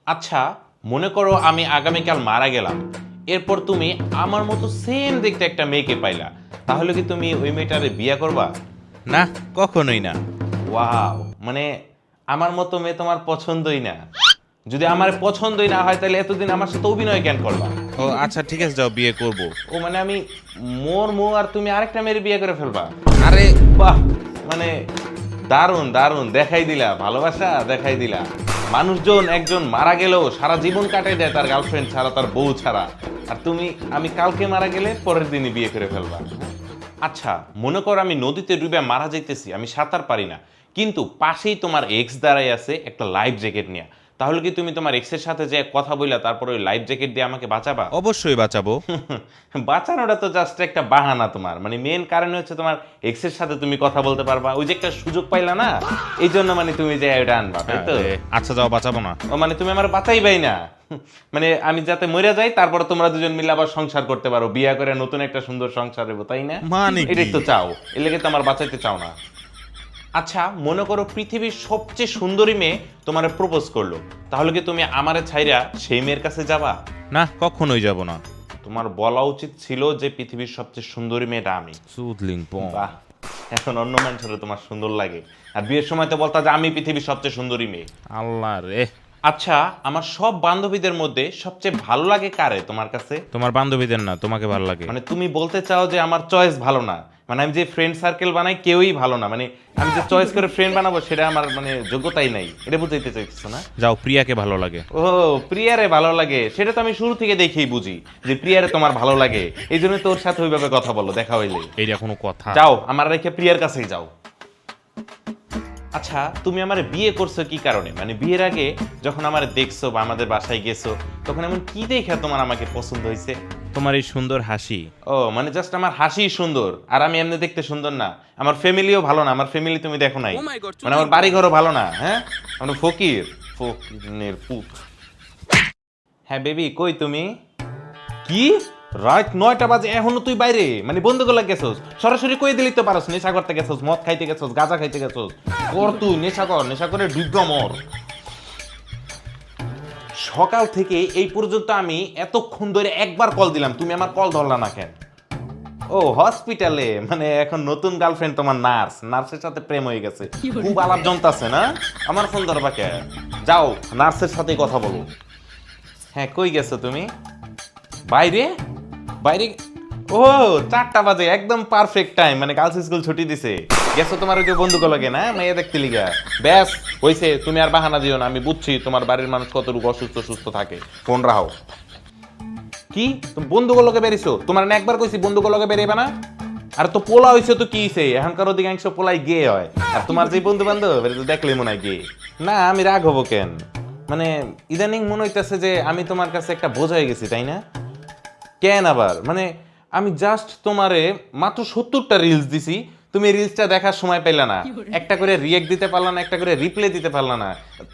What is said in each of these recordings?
আচ্ছা, মনে করো আমি আগামীকাল মারা গেলাম, এরপর তুমি আমার মতো সেম দেখতে একটা মেয়েকে পাইলা, তাহলে কি তুমি ওই মেয়েটারে বিয়ে করবা? না, কখনোই না। ওয়াও, মানে আমার মতো মেয়ে তোমার পছন্দই না? যদি আমার পছন্দই না হয় তাহলে এতদিন আমার সাথে অভিনয় কেন করবা? ও আচ্ছা, ঠিক আছে, যাও বিয়ে করব। ও মানে আমি মরমু আর তুমি আরেকটা মেয়ের বিয়ে করে ফেলবা? আরে বাহ, মানে দারুণ দারুণ, দেখাই দিলা ভালোবাসা, দেখাই দিলা। মানুষজন একজন মারা গেলেও সারা জীবন কাটাই দেয় তার গার্লফ্রেন্ড ছাড়া, তার বউ ছাড়া, আর তুমি আমি কালকে মারা গেলে পরের দিনই বিয়ে করে ফেলবা। আচ্ছা, মনে করো আমি নদীতে ডুবে মারা যাইতেছি, আমি সাঁতার পারি না, কিন্তু পাশেই তোমার এক্স দাঁড়াই আছে একটা লাইফ জ্যাকেট নিয়ে, তাহলে কি তুমি তোমার এক্সের সাথে যে কথা বইলা তারপর ওই লাইফ জ্যাকেট দিয়ে আমাকে বাঁচাবা? অবশ্যই বাঁচাবো। বাঁচানোটা তো জাস্ট একটা বাহানা তোমার, মানে মেন কারণ হচ্ছে তোমার এক্সের সাথে তুমি কথা বলতে পারবা, ওই যে একটা সুযোগ পাইলা না, এই জন্য মানে তুমি যে এটা আনবা, তাই তো? আরে, আচ্ছা যাও, বাঁচাবো না। ও মানে তুমি আমার বাঁচাইবাই না? মানে আমি যাতে মরে যাই তারপর তোমরা দুজন মিলে আবার সংসার করতে পারো, বিয়া করে নতুন একটা সুন্দর সংসার হবো, তাই না? মানে কি? এটাই তো চাও, এর লেগে তো আমার বাঁচাইতে চাও না। আচ্ছা, মনে করো পৃথিবীর সবচেয়ে সুন্দরী মেয়ে তোমারে প্রপোজ করলো, তাহলে কি তুমি আমারে ছাইরা সেই মেয়ের কাছে যাবা? না, কখনোই যাব না। তোমার বলা উচিত ছিল যে পৃথিবীর সবচেয়ে সুন্দরী মেয়েটা আমি। সুদলিং পং। বাহ, এখন অন্য মানুষের তোমার সুন্দর লাগে, আর বিয়ের সময় তো বলতা যে আমি পৃথিবীর সবচেয়ে সুন্দরী মেয়ে। আল্লাহ রে। আচ্ছা, আমার সব বান্ধবীদের মধ্যে সবচেয়ে ভালো লাগে কারে তোমার কাছে? তোমার বান্ধবীদের না, তোমাকে ভালো লাগে। মানে তুমি বলতে চাও যে আমার চয়েস ভালো না, মানে আমি যে ফ্রেন্ড সার্কেল বানাই কেউই ভালো না, মানে আমি যে চয়েস করে ফ্রেন্ড বানাবো সেটা আমার মানে যোগ্যতাই নাই, এটা বুঝাইতে চাইছো না? যাও, প্রিয়াকে ভালো লাগে। ও, প্রিয়ারে ভালো লাগে, সেটা তো আমি শুরু থেকে দেখেই বুঝি যে প্রিয়ারে তোমার ভালো লাগে, এই জন্য তোর সাথে ওইভাবে কথা বলো দেখা হইলে। এইটা কোনো কথা? যাও, আমার রেখে প্রিয়ার কাছেই যাও। আচ্ছা, তুমি আমার বিয়ে করছো কি কারণে? মানে বিয়ের আগে যখন আমার দেখছো বা আমাদের বাসায় গেছো, তখন এমন কি দেখে তোমার আমাকে পছন্দ হয়েছে? তোমার এই সুন্দর হাসি। ও মানে জাস্ট আমার হাসি সুন্দর, আর আমি এমনি দেখতে সুন্দর না? আমার ফ্যামিলিও ভালো না, আমার ফ্যামিলি তুমি দেখো নাই? মানে আমার বাড়ি ঘরও ভালো না, হ্যাঁ? আমরা ফকির, ফকিরের পুত। হ্যাঁ বেবি, কই তুমি? কি, রাত 9টা বাজে এখনো তুই বাইরে? মানে বন্ধু গুলা গেছস, সরাসরি কই দিলি তো পারস, নেশা করতে গেছস, মদ খাইতে গেছস, গাঁজা খাইতে গেছস, কর তুই নেশা কর, নেশা করে ডুব মর। সকাল থেকে এই পর্যন্ত আমি এতক্ষণ ধরে একবার কল দিলাম, তুমি আমার কল ধরলা না কেন? ও হসপিটালে, মানে এখন নতুন গার্লফ্রেন্ড তোমার নার্স, নার্সের সাথে প্রেম হয়ে গেছে, খুব আলাপ জমতাছে না? আমার ফোন ধরবা কে? যাও নার্সের সাথে কথা বলো। হ্যাঁ, কই গেছো তুমি? বাইরে? বাইরে? ও, 4টা বাজে, একদম পারফেক্ট টাইম, মানে গার্লস স্কুল ছুটি দিছে, গেছো তোমার ওই যে বন্ধুকে লাগে না মেয়ে দেখতে লিগা? ব্যাস হইছে, তুমি আর বাহানা দিও না, আমি বুঝছি তোমার বাড়ির মানুষ কতটুকু অসুস্থ সুস্থ থাকে, ফোন রাখো। কি, তুমি বন্ধুগুলোকে বেরিয়েছো? তোমার না একবার কইছি বন্ধুগুলোকে বেরিয়েবে না? আর তো পোলা হইছে তো কি হইছে, এখনকার অধিকাংশ পোলাই গে হয়, আর তোমার যে বন্ধু বান্ধব এটা তো দেখলেই মনে হয় গে। না, আমি রাগ হবো কেন? মানে ইদানিং মনে হইতেছে যে আমি তোমার কাছে একটা বোঝ হয়ে গেছি, তাই না? কেন আবার? মানে আমি জাস্ট তোমারে মাত্র 70টা রিলস দিছি, তুমি রিলসটা দেখার সময় পেলে না, একটা করে রিয়েক্ট দিতে পারলা না, একটা করে রিপ্লে দিতে পারলা না।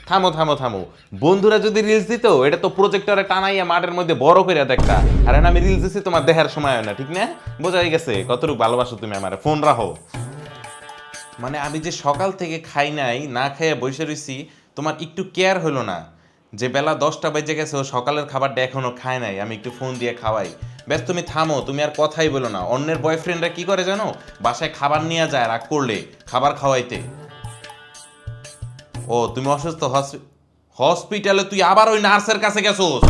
থামো থামো থামো, বন্ধুরা যদি রিলস দিত এটা তো প্রজেক্টরে টানাইয়া মাঠের মধ্যে বড় করে দেখতা, আর এখন আমি রিলস দিছি তোমার দেখার সময় হয় না, ঠিক না? বোঝা হয়ে গেছে কতটুকু ভালোবাসো তুমি আমার, ফোন রাখো। মানে আমি যে সকাল থেকে খাই নাই, না খাইয়া বসে রইছি, তোমার একটু কেয়ার হলো না যে বেলা 10টা বেজে গেছে, ও সকালের খাবারটা এখনো খায় নাই, আমি একটু ফোন দিয়ে খাওয়াই। ব্যাস তুমি থামো, তুমি আর কথাই বলো না। অন্যের বয়ফ্রেন্ডরা কি করে জানো? বাসায় খাবার নিয়ে যায় রাগ করলে, খাবার খাওয়াইতে। ও তুমি অসুস্থ, হসপিটালে তুই আবার ওই নার্সের কাছে গেছোস?